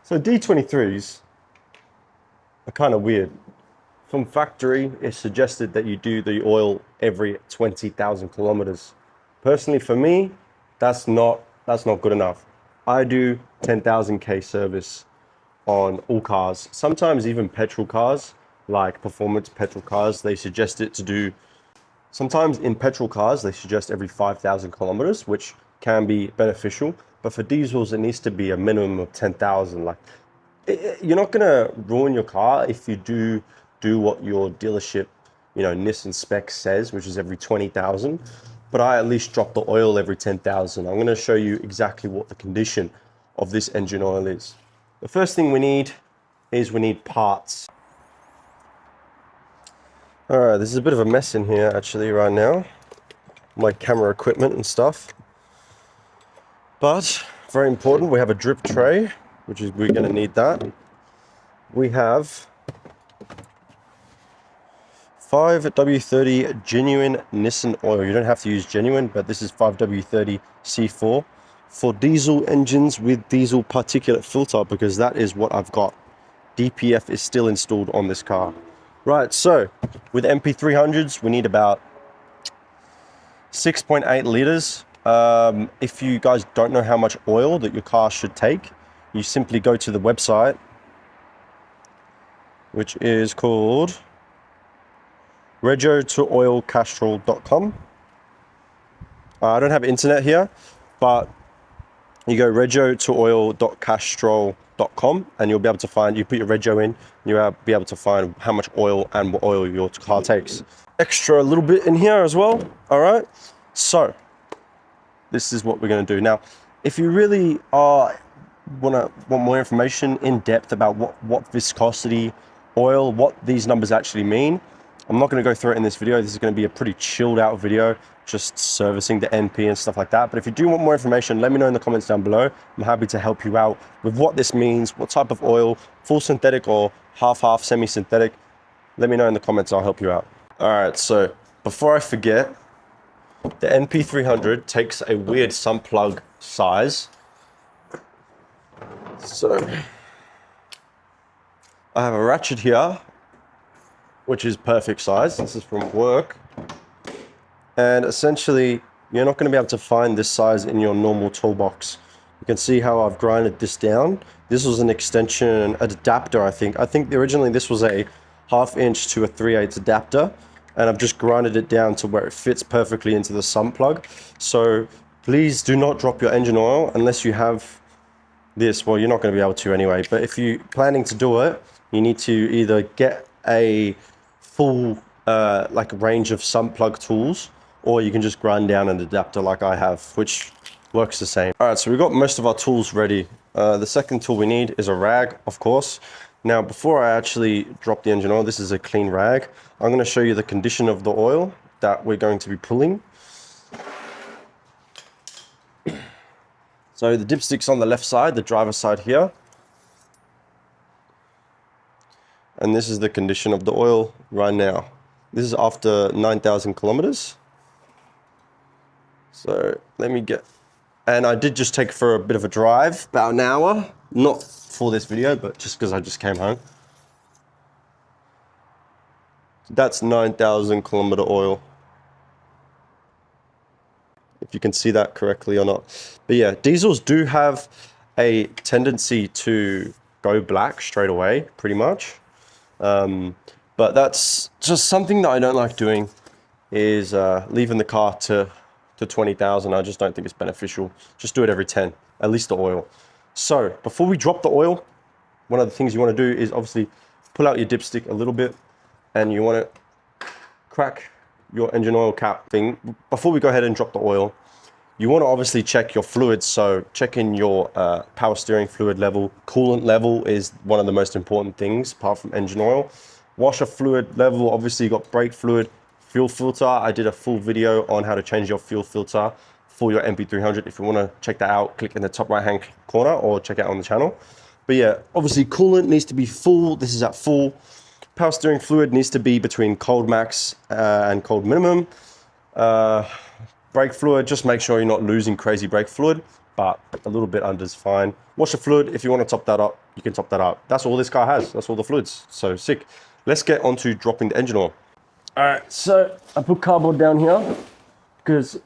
So D23s are kind of weird. From factory, it's suggested that you do the oil every 20,000 kilometers. Personally, for me, that's not good enough. I do 10,000 K service on all cars. Sometimes even petrol cars, like performance petrol cars, they suggest it to do. Sometimes in petrol cars, they suggest every 5,000 kilometers, which can be beneficial. But for diesels, it needs to be a minimum of 10,000. Like, you're not gonna ruin your car if you do what your dealership, Nissan spec says, which is every 20,000. But I at least drop the oil every 10,000. I'm gonna show you exactly what the condition of this engine oil is. The first thing we need is parts. All right, this is a bit of a mess in here actually right now. My camera equipment and stuff. But very important, we have a drip tray, we're gonna need that. We have 5W30 genuine Nissan oil. You don't have to use genuine, but this is 5W30 C4 for diesel engines with diesel particulate filter, because that is what I've got. DPF is still installed on this car. Right, so with NP300s, we need about 6.8 liters. If you guys don't know how much oil that your car should take, you simply go to the website, which is called regotooilcastrol.com. I don't have internet here, but you go regotooil.castrol.com and you'll be able to find, you put your rego in, you'll be able to find how much oil and what oil your car takes. Extra a little bit in here as well. All right, so this is what we're going to do. Now, if you really want more information in depth about what viscosity oil, what these numbers actually mean, I'm not going to go through it in this video. This is going to be a pretty chilled out video, just servicing the NP and stuff like that. But if you do want more information, let me know in the comments down below. I'm happy to help you out with what this means, what type of oil, full synthetic or half semi-synthetic. Let me know in the comments, I'll help you out. All right, so before I forget, the NP300 takes a weird sump plug size. So I have a ratchet here, which is perfect size. This is from work. And essentially, you're not going to be able to find this size in your normal toolbox. You can see how I've grinded this down. This was an extension, an adapter, I think. I think originally this was a 1/2 inch to a 3/8 adapter. And I've just grinded it down to where it fits perfectly into the sump plug. So please do not drop your engine oil unless you have this. Well, you're not going to be able to anyway. But if you're planning to do it, you need to either get a full like range of sump plug tools, or you can just grind down an adapter like I have, which works the same. All right, so we've got most of our tools ready. The second tool we need is a rag, of course. Now, before I actually drop the engine oil, this is a clean rag. I'm going to show you the condition of the oil that we're going to be pulling. So the dipstick's on the left side, the driver's side here. And this is the condition of the oil right now. This is after 9,000 kilometers. So let me get, and I did just take for a bit of a drive, about an hour, not for this video, but just because I just came home. That's 9,000 kilometer oil. If you can see that correctly or not. But yeah, diesels do have a tendency to go black straight away, pretty much. But that's just something that I don't like doing, is leaving the car to 20,000. I just don't think it's beneficial. Just do it every 10, at least the oil. So before we drop the oil, one of the things you want to do is obviously pull out your dipstick a little bit, and you want to crack your engine oil cap thing. Before we go ahead and drop the oil, you want to obviously check your fluids. So check in your power steering fluid level. Coolant level is one of the most important things apart from engine oil. Washer fluid level, obviously you got brake fluid, fuel filter. I did a full video on how to change your fuel filter for your NP300. If you want to check that out, click in the top right hand corner or check it out on the channel. But yeah, obviously coolant needs to be full. This is at full. Power steering fluid needs to be between cold max and cold minimum. brake fluid, just make sure you're not losing crazy brake fluid, but a little bit under is fine. Washer fluid, if you want to top that up, you can top that up. That's all this car has. That's all the fluids. So sick. Let's get on to dropping the engine oil. All right, so I put cardboard down here because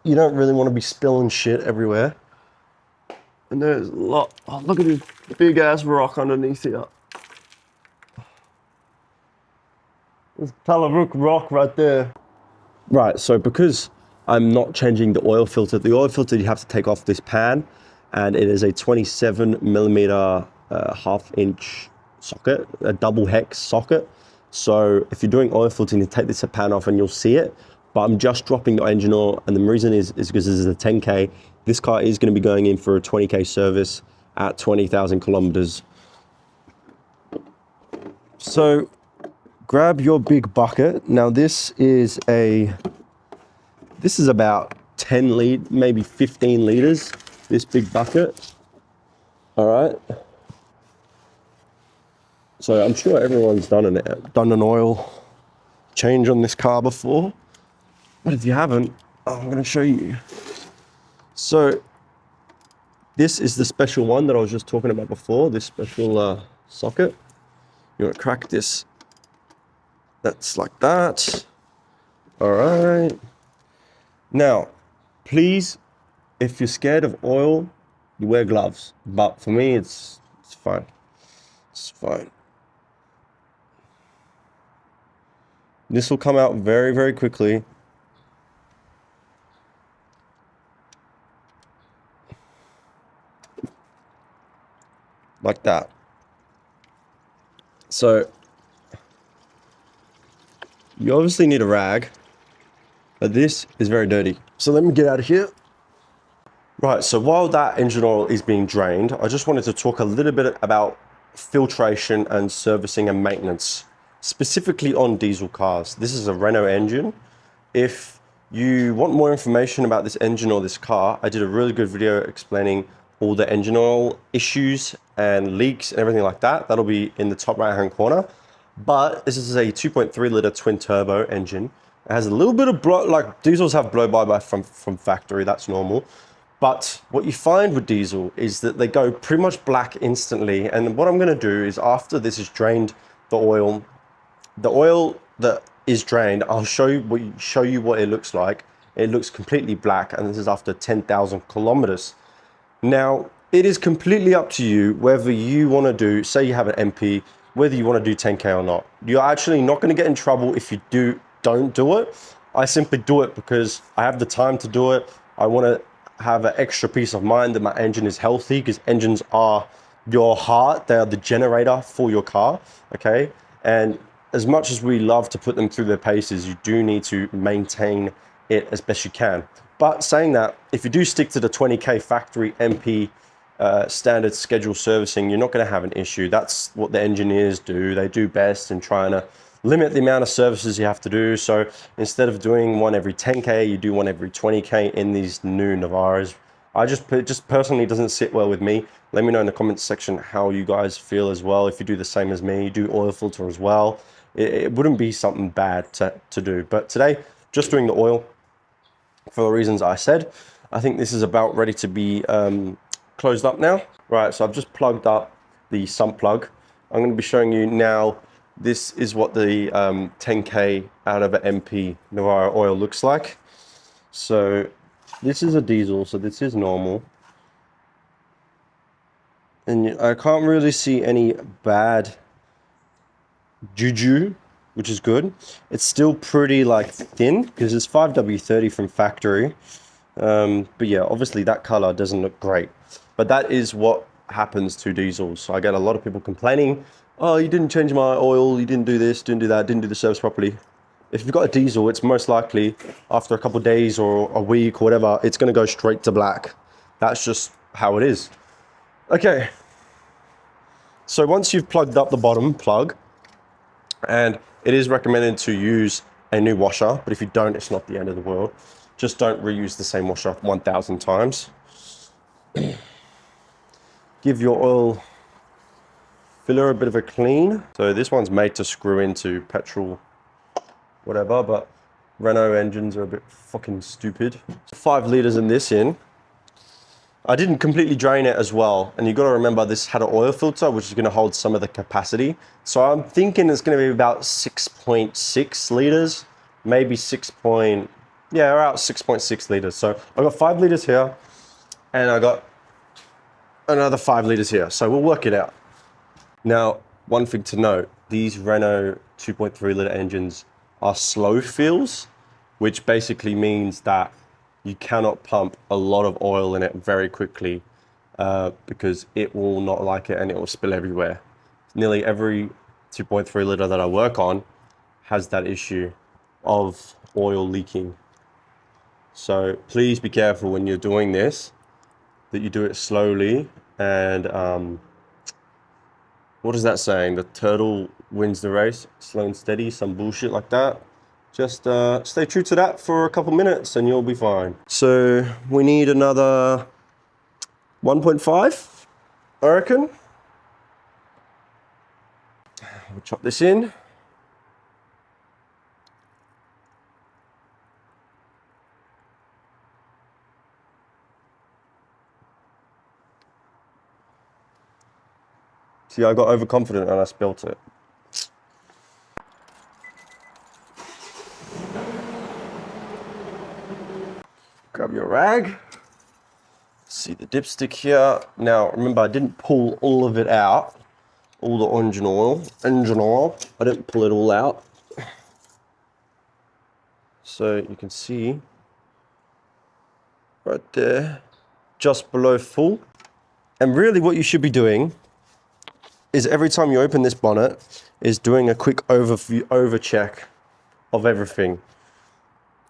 you don't really want to be spilling shit everywhere. And there's a lot. Oh, look at this big ass rock underneath here. There's Talavuk rock right there. Right, so because I'm not changing the oil filter you have to take off this pan, and it is a 27 millimeter half-inch socket, a double hex socket. So if you're doing oil filtering, you take this pan off and you'll see it. But I'm just dropping the engine oil, and the reason is because this is a 10K. This car is going to be going in for a 20K service at 20,000 kilometers. So grab your big bucket. Now this is about 10 litre, maybe 15 liters, this big bucket. All right. So I'm sure everyone's done an oil change on this car before. But if you haven't, I'm going to show you. So this is the special one that I was just talking about before, this special socket. You want to crack this. That's like that. All right. Now, please, if you're scared of oil, you wear gloves. But for me, it's fine. It's fine. This will come out very, very quickly. Like that. So you obviously need a rag, but this is very dirty. So let me get out of here. Right, so while that engine oil is being drained, I just wanted to talk a little bit about filtration and servicing and maintenance, specifically on diesel cars. This is a Renault engine. If you want more information about this engine or this car, I did a really good video explaining all the engine oil issues and leaks and everything like that. That'll be in the top right hand corner. But this is a 2.3 liter twin turbo engine. It has a little bit of blow, like diesels have blow by from factory, that's normal. But what you find with diesel is that they go pretty much black instantly. And what I'm gonna do is after this is drained, the oil that is drained, I'll show you what it looks like. It looks completely black, and this is after 10,000 kilometers. Now, it is completely up to you whether you want to do, say you have an MP, whether you want to do 10K or not. You're actually not going to get in trouble if you don't do it. I simply do it because I have the time to do it. I want to have an extra peace of mind that my engine is healthy, because engines are your heart. They are the generator for your car, okay? And as much as we love to put them through their paces, you do need to maintain it as best you can. But saying that, if you do stick to the 20K factory MP standard schedule servicing, you're not going to have an issue. That's what the engineers do. They do best in trying to limit the amount of services you have to do. So instead of doing one every 10K, you do one every 20K in these new Navaras. It just personally doesn't sit well with me. Let me know in the comments section how you guys feel as well. If you do the same as me, you do oil filter as well. It wouldn't be something bad to do. But today, just doing the oil. For the reasons I said, I think this is about ready to be closed up now. Right, so I've just plugged up the sump plug. I'm going to be showing you now, this is what the 10K out of an MP Navara oil looks like. So this is a diesel, so this is normal. And I can't really see any bad juju, which is good. It's still pretty like thin because it's 5W30 from factory. But yeah, obviously that color doesn't look great, but that is what happens to diesels. So I get a lot of people complaining, oh, you didn't change my oil, you didn't do this, didn't do that, didn't do the service properly. If you've got a diesel, it's most likely after a couple of days or a week or whatever, it's going to go straight to black. That's just how it is. Okay. So once you've plugged up the bottom plug, and it is recommended to use a new washer, but if you don't, it's not the end of the world. Just don't reuse the same washer 1,000 times. Give your oil filler a bit of a clean. So this one's made to screw into petrol, whatever, but Renault engines are a bit fucking stupid. 5 liters in this in. I didn't completely drain it as well. And you got to remember this had an oil filter, which is going to hold some of the capacity. So I'm thinking it's going to be about 6.6 liters, maybe around 6.6 liters. So I got 5 liters here and I got another 5 liters here. So we'll work it out. Now, one thing to note, these Renault 2.3 liter engines are slow fills, which basically means that you cannot pump a lot of oil in it very quickly because it will not like it and it will spill everywhere. Nearly every 2.3 liter that I work on has that issue of oil leaking. So please be careful when you're doing this, that you do it slowly. And what is that saying? The turtle wins the race, slow and steady, some bullshit like that. Just stay true to that for a couple minutes and you'll be fine. So we need another 1.5, I reckon. We'll chop this in. See, I got overconfident and I spilt it. Grab your rag. See the dipstick here. Now, remember, I didn't pull all of it out. All the engine oil. I didn't pull it all out. So you can see right there, just below full. And really what you should be doing is every time you open this bonnet is doing a quick over check of everything.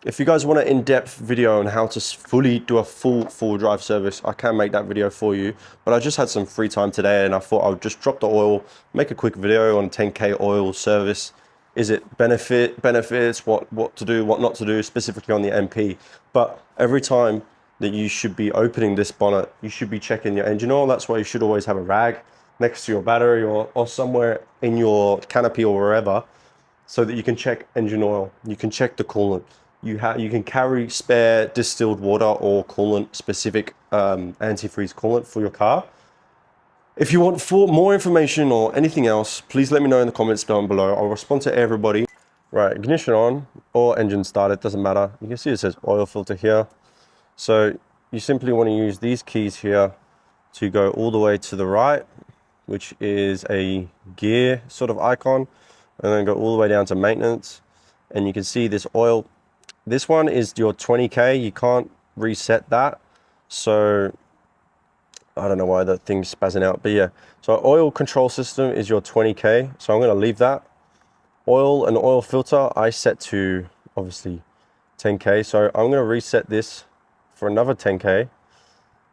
If you guys want an in-depth video on how to fully do a full drive service, I can make that video for you. But I just had some free time today and I thought I would just drop the oil, make a quick video on 10K oil service. Is it benefits, what to do, what not to do, specifically on the NP. But every time that you should be opening this bonnet, you should be checking your engine oil. That's why you should always have a rag next to your battery or somewhere in your canopy or wherever, so that you can check engine oil, you can check the coolant. You can carry spare distilled water or coolant specific antifreeze coolant for your car. If you want more information or anything else, please let me know in the comments down below. I'll respond to everybody. Right, ignition on or engine started, doesn't matter. You can see it says oil filter here. So you simply want to use these keys here to go all the way to the right, which is a gear sort of icon, and then go all the way down to maintenance. And you can see this oil. This one is your 20K. You can't reset that. So I don't know why that thing's spazzing out, but yeah. So oil control system is your 20K. So I'm going to leave that. Oil and oil filter, I set to obviously 10K. So I'm going to reset this for another 10K.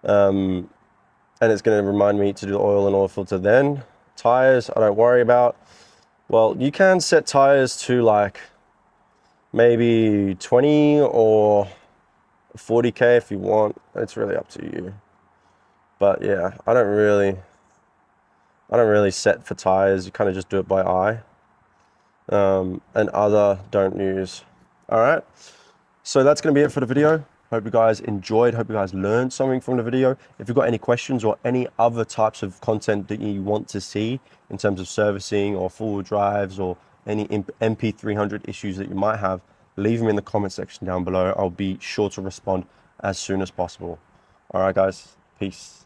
And it's going to remind me to do the oil and oil filter then. Tires, I don't worry about. Well, you can set tires to like maybe 20 or 40K if you want. It's really up to you. But yeah, I don't really set for tires. You kind of just do it by eye. And other don't use. All right. So that's going to be it for the video. Hope you guys enjoyed. Hope you guys learned something from the video. If you've got any questions or any other types of content that you want to see in terms of servicing or full drives or any NP300 issues that you might have, leave them in the comment section down below. I'll be sure to respond as soon as possible. All right, guys. Peace.